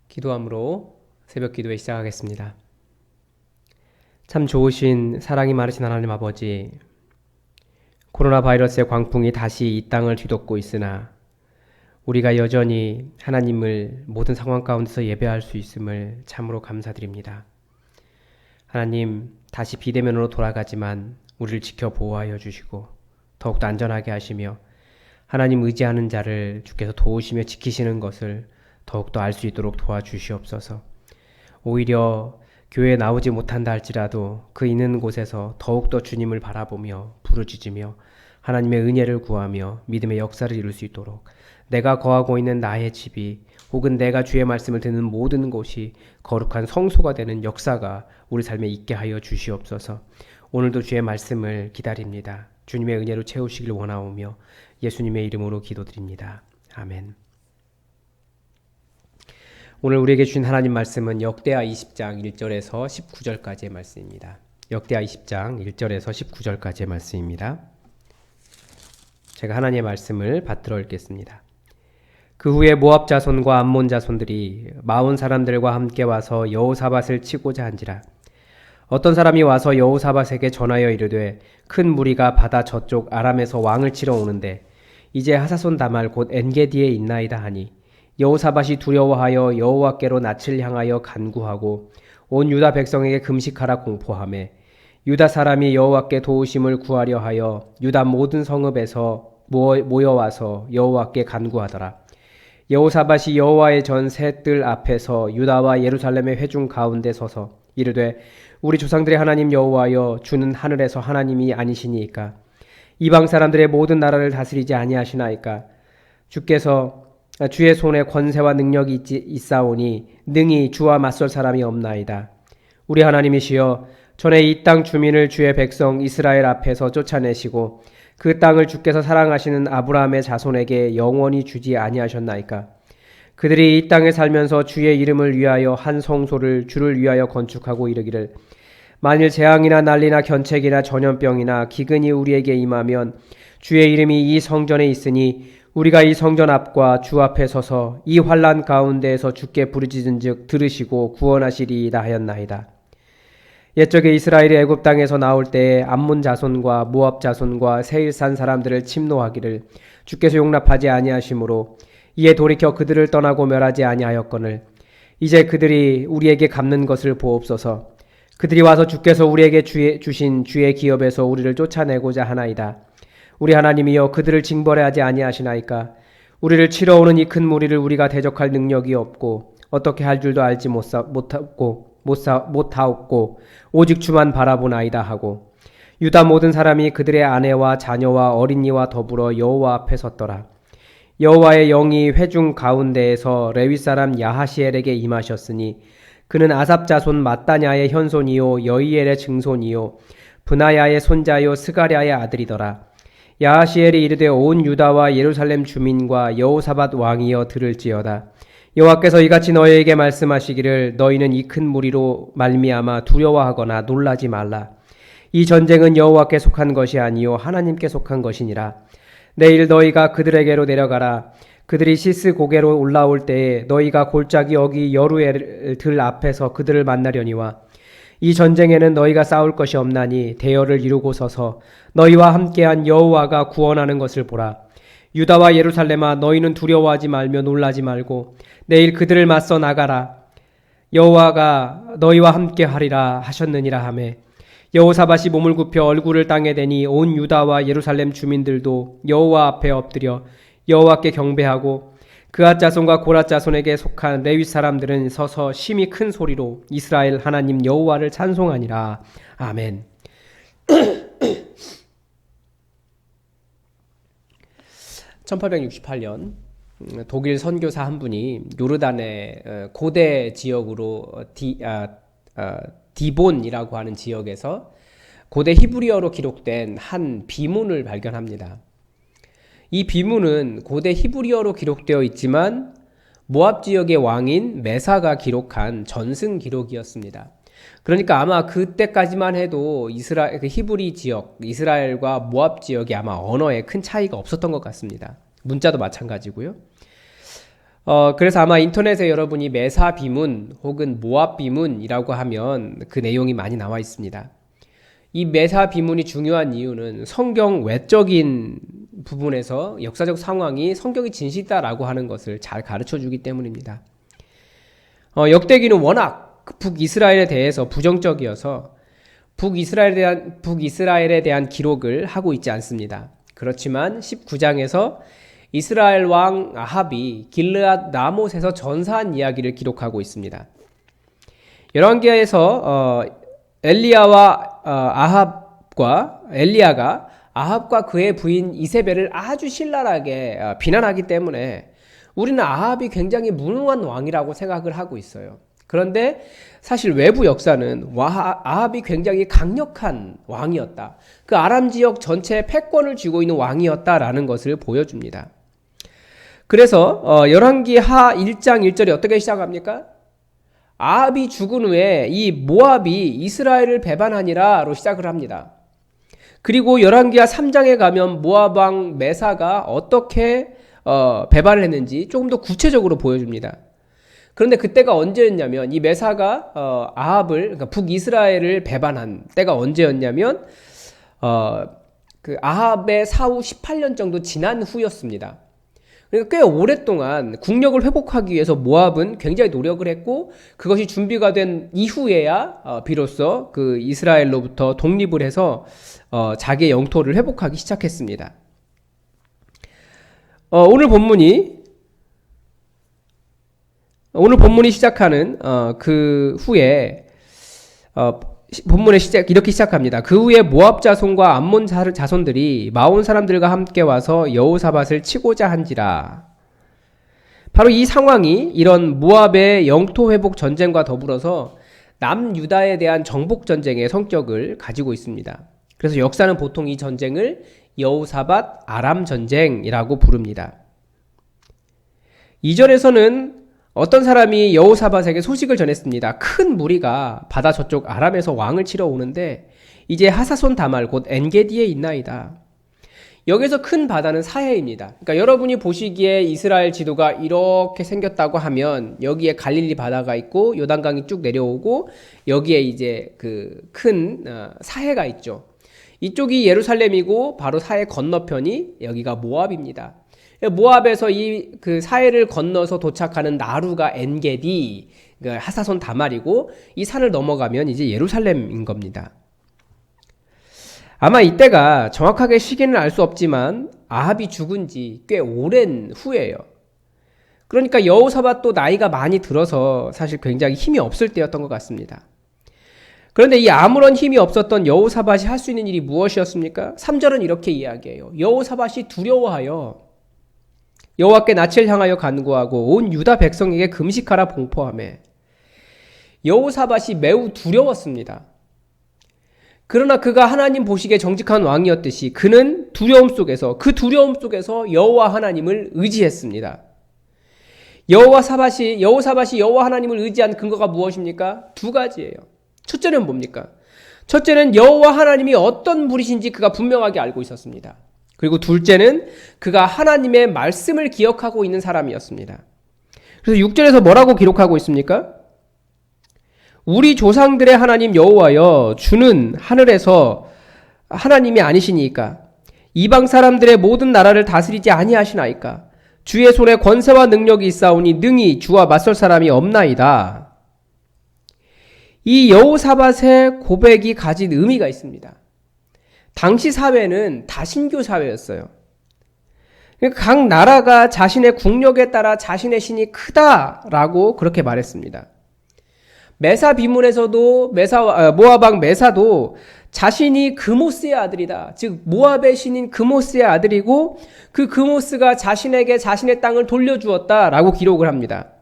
기도함으로 새벽 기도에 시작하겠습니다. 참 좋으신 사랑이 많으신 하나님 아버지, 코로나 바이러스의 광풍이 다시 이 땅을 뒤덮고 있으나 우리가 여전히 하나님을 모든 상황 가운데서 예배할 수 있음을 참으로 감사드립니다. 하나님, 다시 비대면으로 돌아가지만 우리를 지켜 보호하여 주시고 더욱더 안전하게 하시며 하나님 의지하는 자를 주께서 도우시며 지키시는 것을 더욱더 알 수 있도록 도와주시옵소서. 오히려 교회에 나오지 못한다 할지라도 그 있는 곳에서 더욱더 주님을 바라보며 부르짖으며 하나님의 은혜를 구하며 믿음의 역사를 이룰 수 있도록 내가 거하고 있는 나의 집이 혹은 내가 주의 말씀을 듣는 모든 곳이 거룩한 성소가 되는 역사가 우리 삶에 있게 하여 주시옵소서. 오늘도 주의 말씀을 기다립니다. 주님의 은혜로 채우시길 원하오며 예수님의 이름으로 기도드립니다. 아멘. 오늘 우리에게 주신 하나님 말씀은 역대하 20장 1절에서 19절까지의 말씀입니다. 역대하 20장 1절에서 19절까지의 말씀입니다. 제가 하나님의 말씀을 받들어 읽겠습니다. 그 후에 모압 자손과 암몬 자손들이 마온 사람들과 함께 와서 여호사밧을 치고자 한지라. 어떤 사람이 와서 여호사밧에게 전하여 이르되 큰 무리가 바다 저쪽 아람에서 왕을 치러 오는데 이제 하사손 다말 곧 엔게디에 있나이다 하니 여호사밧이 두려워하여 여호와께로 낯을 향하여 간구하고 온 유다 백성에게 금식하라 공포하매 유다 사람이 여호와께 도우심을 구하려 하여 유다 모든 성읍에서 모여와서 여호와께 간구하더라. 여호사밧이 여호와의 전 새 뜰 앞에서 유다와 예루살렘의 회중 가운데 서서 이르되 우리 조상들의 하나님 여호와여 주는 하늘에서 하나님이 아니시니이까 이방 사람들의 모든 나라를 다스리지 아니하시나이까 주께서 주의 손에 권세와 능력이 있사오니 능히 주와 맞설 사람이 없나이다. 우리 하나님이시여 전에 이 땅 주민을 주의 백성 이스라엘 앞에서 쫓아내시고 그 땅을 주께서 사랑하시는 아브라함의 자손에게 영원히 주지 아니하셨나이까. 그들이 이 땅에 살면서 주의 이름을 위하여 한 성소를 주를 위하여 건축하고 이르기를 만일 재앙이나 난리나 견책이나 전염병이나 기근이 우리에게 임하면 주의 이름이 이 성전에 있으니 우리가 이 성전 앞과 주 앞에 서서 이 환난 가운데에서 주께 부르짖은즉 들으시고 구원하시리이다 하였나이다. 옛적에 이스라엘이 애굽 땅에서 나올 때에 암몬 자손과 모압 자손과 세일산 사람들을 침노하기를 주께서 용납하지 아니하심으로 이에 돌이켜 그들을 떠나고 멸하지 아니하였거늘 이제 그들이 우리에게 갚는 것을 보옵소서. 그들이 와서 주께서 우리에게 주신 주의 기업에서 우리를 쫓아내고자 하나이다. 우리 하나님이여 그들을 징벌해 하지 아니하시나이까. 우리를 치러 오는 이 큰 무리를 우리가 대적할 능력이 없고 어떻게 할 줄도 알지 못하옵고 오직 주만 바라보나이다 하고 유다 모든 사람이 그들의 아내와 자녀와 어린이와 더불어 여호와 앞에 섰더라. 여호와의 영이 회중 가운데에서 레위 사람 야하시엘에게 임하셨으니 그는 아삽 자손 마따냐의 현손이요 여이엘의 증손이요 브나야의 손자요 스가랴의 아들이더라. 야하시엘이 이르되 온 유다와 예루살렘 주민과 여호사밧 왕이여 들을지어다. 여호와께서 이같이 너희에게 말씀하시기를 너희는 이 큰 무리로 말미암아 두려워하거나 놀라지 말라. 이 전쟁은 여호와께 속한 것이 아니요 하나님께 속한 것이니라. 내일 너희가 그들에게로 내려가라. 그들이 시스 고개로 올라올 때에 너희가 골짜기 여기 여루엘 들 앞에서 그들을 만나려니와 이 전쟁에는 너희가 싸울 것이 없나니 대열을 이루고 서서 너희와 함께한 여호와가 구원하는 것을 보라. 유다와 예루살렘아 너희는 두려워하지 말며 놀라지 말고 내일 그들을 맞서 나가라. 여호와가 너희와 함께하리라 하셨느니라 하매 여호사밧이 몸을 굽혀 얼굴을 땅에 대니 온 유다와 예루살렘 주민들도 여호와 앞에 엎드려 여호와께 경배하고 그앗 자손과 고랏 자손에게 속한 레위 사람들은 서서 심히 큰 소리로 이스라엘 하나님 여호와를 찬송하니라. 아멘. 1868년 독일 선교사 한 분이 요르단의 고대 지역으로 디본이라고 하는 지역에서 고대 히브리어로 기록된 한 비문을 발견합니다. 이 비문은 고대 히브리어로 기록되어 있지만 모압 지역의 왕인 메사가 기록한 전승 기록이었습니다. 그러니까 아마 그때까지만 해도 히브리 지역, 이스라엘과 모압 지역이 아마 언어에 큰 차이가 없었던 것 같습니다. 문자도 마찬가지고요. 그래서 아마 인터넷에 여러분이 메사 비문 혹은 모압 비문이라고 하면 그 내용이 많이 나와 있습니다. 이 메사 비문이 중요한 이유는 성경 외적인 부분에서 역사적 상황이 성경이 진실이다라고 하는 것을 잘 가르쳐 주기 때문입니다. 역대기는 워낙 북이스라엘에 대해서 부정적이어서 북이스라엘에 대한 기록을 하고 있지 않습니다. 그렇지만 19장에서 이스라엘 왕 아합이 길르앗 라못에서 전사한 이야기를 기록하고 있습니다. 열왕기하에서 엘리야가 아합과 그의 부인 이세벨을 아주 신랄하게 비난하기 때문에 우리는 아합이 굉장히 무능한 왕이라고 생각을 하고 있어요. 그런데 사실 외부 역사는 아합이 굉장히 강력한 왕이었다. 그 아람 지역 전체에 패권을 쥐고 있는 왕이었다라는 것을 보여줍니다. 그래서 열왕기하 1장 1절이 어떻게 시작합니까? 아합이 죽은 후에 이 모압이 이스라엘을 배반하니라로 시작을 합니다. 그리고 열왕기하 3장에 가면 모압 왕 메사가 어떻게 배반을 했는지 조금 더 구체적으로 보여줍니다. 그런데 그때가 언제였냐면 이 메사가 그러니까 북이스라엘을 배반한 때가 언제였냐면 그 아합의 사후 18년 정도 지난 후였습니다. 그러니까 꽤 오랫동안 국력을 회복하기 위해서 모압은 굉장히 노력을 했고 그것이 준비가 된 이후에야 비로소 그 이스라엘로부터 독립을 해서 자기의 영토를 회복하기 시작했습니다. 오늘 본문이 시작하는 그 후에 본문의 이렇게 시작합니다. 그 후에 모압 자손과 암몬 자손들이 마온 사람들과 함께 와서 여호사밧을 치고자 한지라. 바로 이 상황이 이런 모압의 영토 회복 전쟁과 더불어서 남유다에 대한 정복 전쟁의 성격을 가지고 있습니다. 그래서 역사는 보통 이 전쟁을 여호사밧 아람 전쟁이라고 부릅니다. 2절에서는 어떤 사람이 여호사밧에게 소식을 전했습니다. 큰 무리가 바다 저쪽 아람에서 왕을 치러 오는데 이제 하사손 다말 곧 엔게디에 있나이다. 여기서 큰 바다는 사해입니다. 그러니까 여러분이 보시기에 이스라엘 지도가 이렇게 생겼다고 하면 여기에 갈릴리 바다가 있고 요단강이 쭉 내려오고 여기에 이제 그 큰 사해가 있죠. 이쪽이 예루살렘이고 바로 사해 건너편이 여기가 모압입니다. 모압에서 이 그 사해를 건너서 도착하는 나루가 엔게디, 하사손 다말이고 이 산을 넘어가면 이제 예루살렘인 겁니다. 아마 이때가 정확하게 시기는 알 수 없지만 아합이 죽은 지 꽤 오랜 후예요. 그러니까 여호사밧도 나이가 많이 들어서 사실 굉장히 힘이 없을 때였던 것 같습니다. 그런데 이 아무런 힘이 없었던 여호사밧이 할 수 있는 일이 무엇이었습니까? 3절은 이렇게 이야기해요. 여호사밧이 두려워하여 여호와께 낯을 향하여 간구하고 온 유다 백성에게 금식하라 봉포하며. 여호사밧이 매우 두려웠습니다. 그러나 그가 하나님 보시기에 정직한 왕이었듯이 그는 두려움 속에서 여호와 하나님을 의지했습니다. 여호사밧이 여호와 하나님을 의지한 근거가 무엇입니까? 두 가지예요. 첫째는 뭡니까? 첫째는 여호와 하나님이 어떤 분이신지 그가 분명하게 알고 있었습니다. 그리고 둘째는 그가 하나님의 말씀을 기억하고 있는 사람이었습니다. 그래서 6절에서 뭐라고 기록하고 있습니까? 우리 조상들의 하나님 여호와여 주는 하늘에서 하나님이 아니시니까 이방 사람들의 모든 나라를 다스리지 아니하시나이까 주의 손에 권세와 능력이 있사오니 능히 주와 맞설 사람이 없나이다. 이 여호사밧의 고백이 가진 의미가 있습니다. 당시 사회는 다신교 사회였어요. 각 나라가 자신의 국력에 따라 자신의 신이 크다라고 그렇게 말했습니다. 메사 비문에서도 모압 왕 메사도 자신이 그모스의 아들이다. 즉 모압의 신인 그모스의 아들이고 그 그모스가 자신에게 자신의 땅을 돌려주었다라고 기록을 합니다.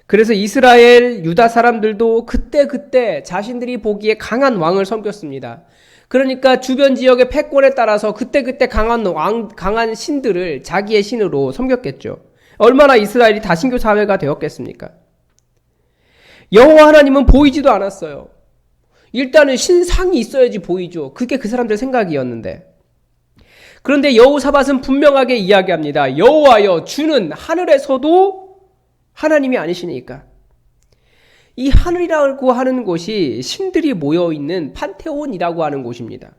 그래서 이스라엘 유다 사람들도 그때 자신들이 보기에 강한 왕을 섬겼습니다. 그러니까 주변 지역의 패권에 따라서 그때 강한 신들을 자기의 신으로 섬겼겠죠. 얼마나 이스라엘이 다신교 사회가 되었겠습니까? 여호와 하나님은 보이지도 않았어요. 일단은 신상이 있어야지 보이죠. 그게 그 사람들 생각이었는데. 그런데 여호사밧은 분명하게 이야기합니다. 여호와여, 주는 하늘에서도 하나님이 아니시니까. 이 하늘이라고 하는 곳이 신들이 모여있는 판테온이라고 하는 곳입니다.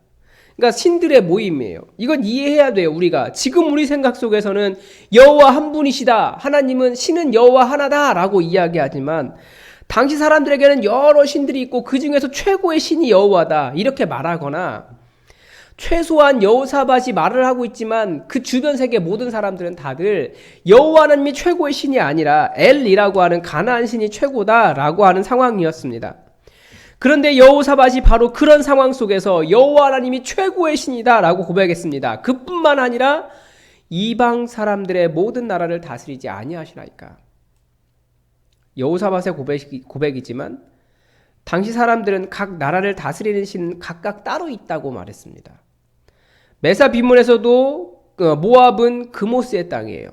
그러니까 신들의 모임이에요. 이건 이해해야 돼요. 우리가 지금 우리 생각 속에서는 여호와 한 분이시다, 하나님은 신은 여호와 하나다라고 이야기하지만 당시 사람들에게는 여러 신들이 있고 그 중에서 최고의 신이 여호와다 이렇게 말하거나, 최소한 여호사밧이 말을 하고 있지만 그 주변 세계 모든 사람들은 다들 여호와 하나님이 최고의 신이 아니라 엘이라고 하는 가나안 신이 최고다라고 하는 상황이었습니다. 그런데 여호사밧이 바로 그런 상황 속에서 여호와 하나님이 최고의 신이다라고 고백했습니다. 그뿐만 아니라 이방 사람들의 모든 나라를 다스리지 아니하시나이까. 여호사밧의 고백이지만 당시 사람들은 각 나라를 다스리는 신은 각각 따로 있다고 말했습니다. 메사 비문에서도 모압은 그모스의 땅이에요.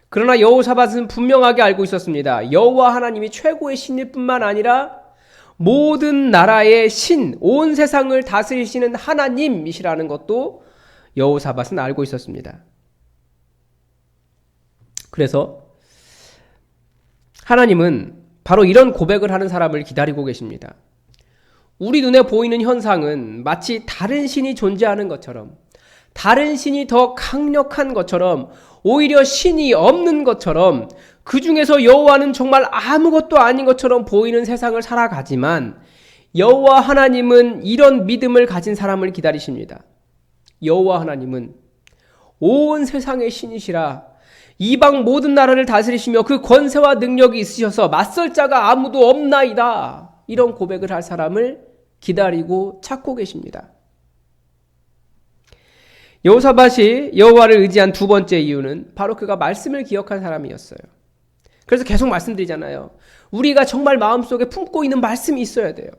그러나 여호사밧은 분명하게 알고 있었습니다. 여호와 하나님이 최고의 신일 뿐만 아니라 모든 나라의 신, 온 세상을 다스리시는 하나님이시라는 것도 여호사밧은 알고 있었습니다. 그래서 하나님은 바로 이런 고백을 하는 사람을 기다리고 계십니다. 우리 눈에 보이는 현상은 마치 다른 신이 존재하는 것처럼, 다른 신이 더 강력한 것처럼, 오히려 신이 없는 것처럼, 그 중에서 여호와는 정말 아무것도 아닌 것처럼 보이는 세상을 살아가지만 여호와 하나님은 이런 믿음을 가진 사람을 기다리십니다. 여호와 하나님은 온 세상의 신이시라, 이방 모든 나라를 다스리시며 그 권세와 능력이 있으셔서 맞설 자가 아무도 없나이다. 이런 고백을 할 사람을 기다리고 찾고 계십니다. 여호사밧이 여호와를 의지한 두 번째 이유는 바로 그가 말씀을 기억한 사람이었어요. 그래서 계속 말씀드리잖아요. 우리가 정말 마음속에 품고 있는 말씀이 있어야 돼요.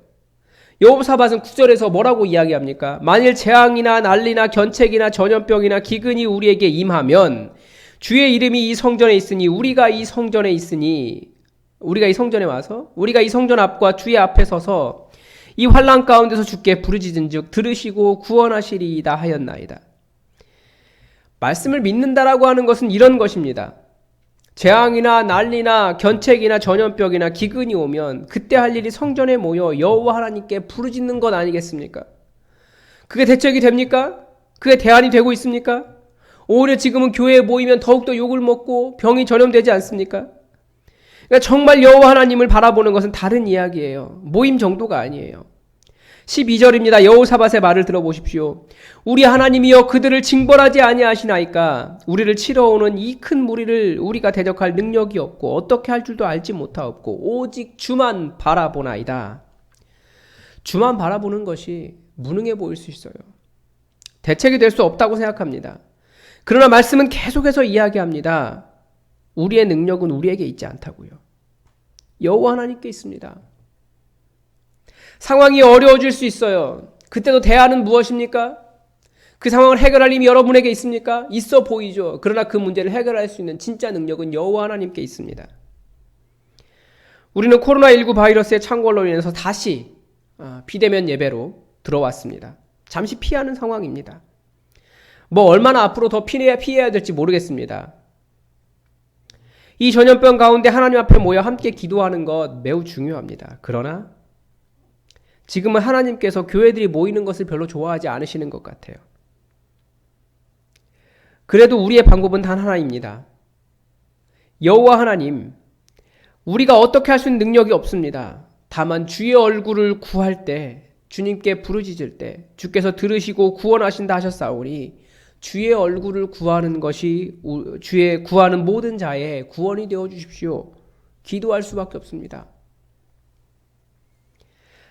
여호사밧은 9절에서 뭐라고 이야기합니까? 만일 재앙이나 난리나 견책이나 전염병이나 기근이 우리에게 임하면 주의 이름이 이 성전에 있으니 우리가 이 성전에 와서 우리가 이 성전 앞과 주의 앞에 서서 이 환난 가운데서 주께 부르짖은즉 들으시고 구원하시리이다 하였나이다. 말씀을 믿는다라고 하는 것은 이런 것입니다. 재앙이나 난리나 견책이나 전염병이나 기근이 오면 그때 할 일이 성전에 모여 여호와 하나님께 부르짖는 것 아니겠습니까? 그게 대책이 됩니까? 그게 대안이 되고 있습니까? 오히려 지금은 교회에 모이면 더욱더 욕을 먹고 병이 전염되지 않습니까? 그러니까 정말 여호와 하나님을 바라보는 것은 다른 이야기예요. 모임 정도가 아니에요. 12절입니다. 여호사밧의 말을 들어보십시오. 우리 하나님이여 그들을 징벌하지 아니하시나이까. 우리를 치러오는 이 큰 무리를 우리가 대적할 능력이 없고 어떻게 할 줄도 알지 못하옵고 오직 주만 바라보나이다. 주만 바라보는 것이 무능해 보일 수 있어요. 대책이 될 수 없다고 생각합니다. 그러나 말씀은 계속해서 이야기합니다. 우리의 능력은 우리에게 있지 않다고요. 여호와 하나님께 있습니다. 상황이 어려워질 수 있어요. 그때도 대안은 무엇입니까? 그 상황을 해결할 힘이 여러분에게 있습니까? 있어 보이죠. 그러나 그 문제를 해결할 수 있는 진짜 능력은 여호와 하나님께 있습니다. 우리는 코로나19 바이러스의 창궐로 인해서 다시 비대면 예배로 들어왔습니다. 잠시 피하는 상황입니다. 얼마나 앞으로 더 피해야 될지 모르겠습니다. 이 전염병 가운데 하나님 앞에 모여 함께 기도하는 것 매우 중요합니다. 그러나 지금은 하나님께서 교회들이 모이는 것을 별로 좋아하지 않으시는 것 같아요. 그래도 우리의 방법은 단 하나입니다. 여호와 하나님, 우리가 어떻게 할 수 있는 능력이 없습니다. 다만 주의 얼굴을 구할 때, 주님께 부르짖을 때 주께서 들으시고 구원하신다 하셨사오니 주의 얼굴을 구하는 것이 주의 구하는 모든 자의 구원이 되어 주십시오. 기도할 수밖에 없습니다.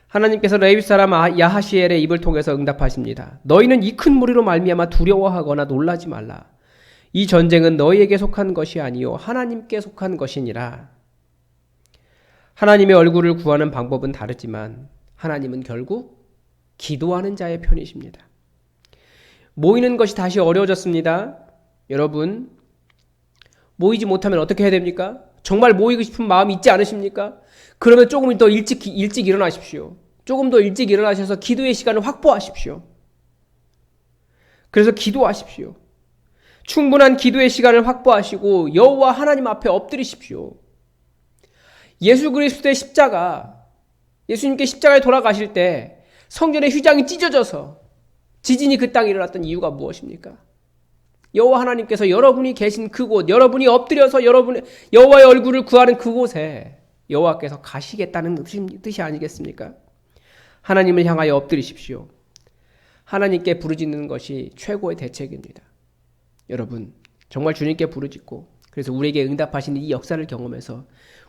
하나님께서 레위 사람 야하시엘의 입을 통해서 응답하십니다. 너희는 이 큰 무리로 말미암아 두려워하거나 놀라지 말라. 이 전쟁은 너희에게 속한 것이 아니요 하나님께 속한 것이니라. 하나님의 얼굴을 구하는 방법은 다르지만 하나님은 결국 기도하는 자의 편이십니다. 모이는 것이 다시 어려워졌습니다. 여러분, 모이지 못하면 어떻게 해야 됩니까? 정말 모이고 싶은 마음이 있지 않으십니까? 그러면 조금 더 일찍 일어나십시오. 조금 더 일찍 일어나셔서 기도의 시간을 확보하십시오. 그래서 기도하십시오. 충분한 기도의 시간을 확보하시고 여호와 하나님 앞에 엎드리십시오. 예수 그리스도의 십자가, 예수님께 십자가에 돌아가실 때 성전의 휘장이 찢어져서 지진이 그 땅에 일어났던 이유가 무엇입니까? 여호와 하나님께서 여러분이 계신 그곳, 여러분이 엎드려서 여호와의 얼굴을 구하는 그곳에 여호와께서 가시겠다는 뜻이 아니겠습니까? 하나님을 향하여 엎드리십시오. 하나님께 부르짖는 것이 최고의 대책입니다. 여러분, 정말 주님께 부르짖고 그래서 우리에게 응답하시는 이 역사를 경험해서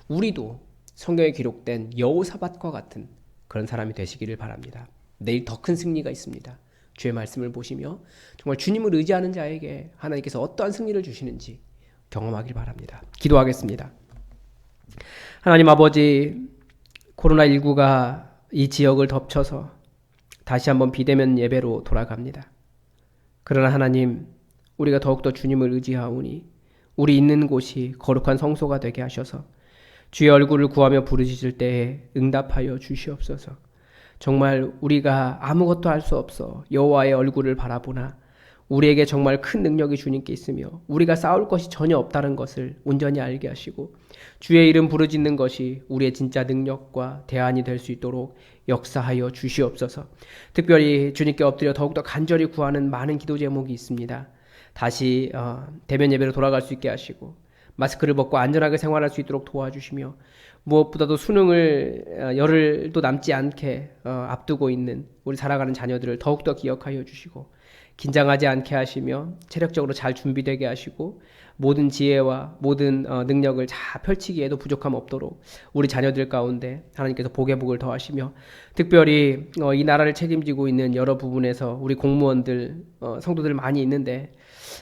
우리도 성경에 기록된 여호사밧과 같은 그런 사람이 되시기를 바랍니다. 내일 더 큰 승리가 있습니다. 주의 말씀을 보시며 정말 주님을 의지하는 자에게 하나님께서 어떠한 승리를 주시는지 경험하길 바랍니다. 기도하겠습니다. 하나님 아버지, 코로나19가 이 지역을 덮쳐서 다시 한번 비대면 예배로 돌아갑니다. 그러나 하나님, 우리가 더욱더 주님을 의지하오니 우리 있는 곳이 거룩한 성소가 되게 하셔서 주의 얼굴을 구하며 부르짖을 때에 응답하여 주시옵소서. 정말 우리가 아무것도 할 수 없어 여호와의 얼굴을 바라보나 우리에게 정말 큰 능력이 주님께 있으며 우리가 싸울 것이 전혀 없다는 것을 온전히 알게 하시고 주의 이름 부르짖는 것이 우리의 진짜 능력과 대안이 될 수 있도록 역사하여 주시옵소서. 특별히 주님께 엎드려 더욱더 간절히 구하는 많은 기도 제목이 있습니다. 다시 대면 예배로 돌아갈 수 있게 하시고 마스크를 벗고 안전하게 생활할 수 있도록 도와주시며 무엇보다도 수능을 열흘도 남지 않게 앞두고 있는 우리 살아가는 자녀들을 더욱더 기억하여 주시고 긴장하지 않게 하시며 체력적으로 잘 준비되게 하시고 모든 지혜와 모든 능력을 다 펼치기에도 부족함 없도록 우리 자녀들 가운데 하나님께서 복의 복을 더하시며 특별히 이 나라를 책임지고 있는 여러 부분에서 우리 공무원들 성도들 많이 있는데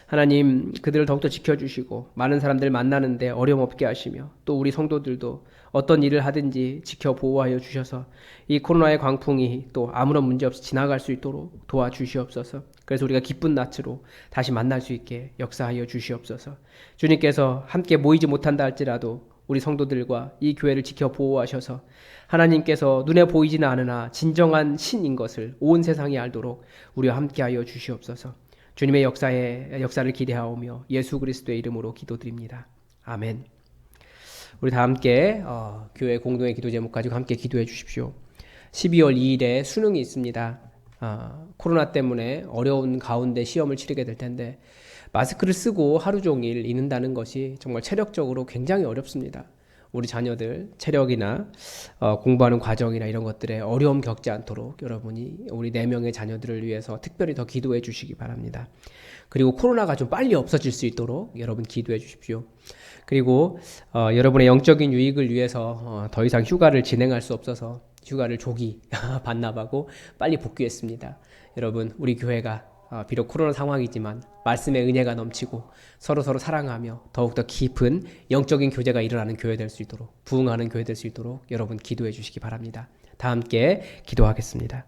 하나님 그들을 더욱더 지켜주시고 많은 사람들 만나는데 어려움 없게 하시며 또 우리 성도들도 어떤 일을 하든지 지켜 보호하여 주셔서 이 코로나의 광풍이 또 아무런 문제 없이 지나갈 수 있도록 도와주시옵소서. 그래서 우리가 기쁜 낯으로 다시 만날 수 있게 역사하여 주시옵소서. 주님께서 함께 모이지 못한다 할지라도 우리 성도들과 이 교회를 지켜 보호하셔서 하나님께서 눈에 보이지는 않으나 진정한 신인 것을 온 세상이 알도록 우리와 함께하여 주시옵소서. 주님의 역사를 기대하오며 예수 그리스도의 이름으로 기도드립니다. 아멘. 우리 다 함께 교회 공동의 기도 제목 가지고 함께 기도해 주십시오. 12월 2일에 수능이 있습니다. 코로나 때문에 어려운 가운데 시험을 치르게 될 텐데 마스크를 쓰고 하루 종일 읽는다는 것이 정말 체력적으로 굉장히 어렵습니다. 우리 자녀들 체력이나 공부하는 과정이나 이런 것들에 어려움 겪지 않도록 여러분이 우리 4명의 자녀들을 위해서 특별히 더 기도해 주시기 바랍니다. 그리고 코로나가 좀 빨리 없어질 수 있도록 여러분 기도해 주십시오. 그리고 여러분의 영적인 유익을 위해서 더 이상 휴가를 진행할 수 없어서 휴가를 조기 반납하고 빨리 복귀했습니다. 여러분, 우리 교회가 비록 코로나 상황이지만 말씀의 은혜가 넘치고 서로 사랑하며 더욱더 깊은 영적인 교제가 일어나는 교회 될 수 있도록 부흥하는 교회 될 수 있도록 여러분 기도해 주시기 바랍니다. 다 함께 기도하겠습니다.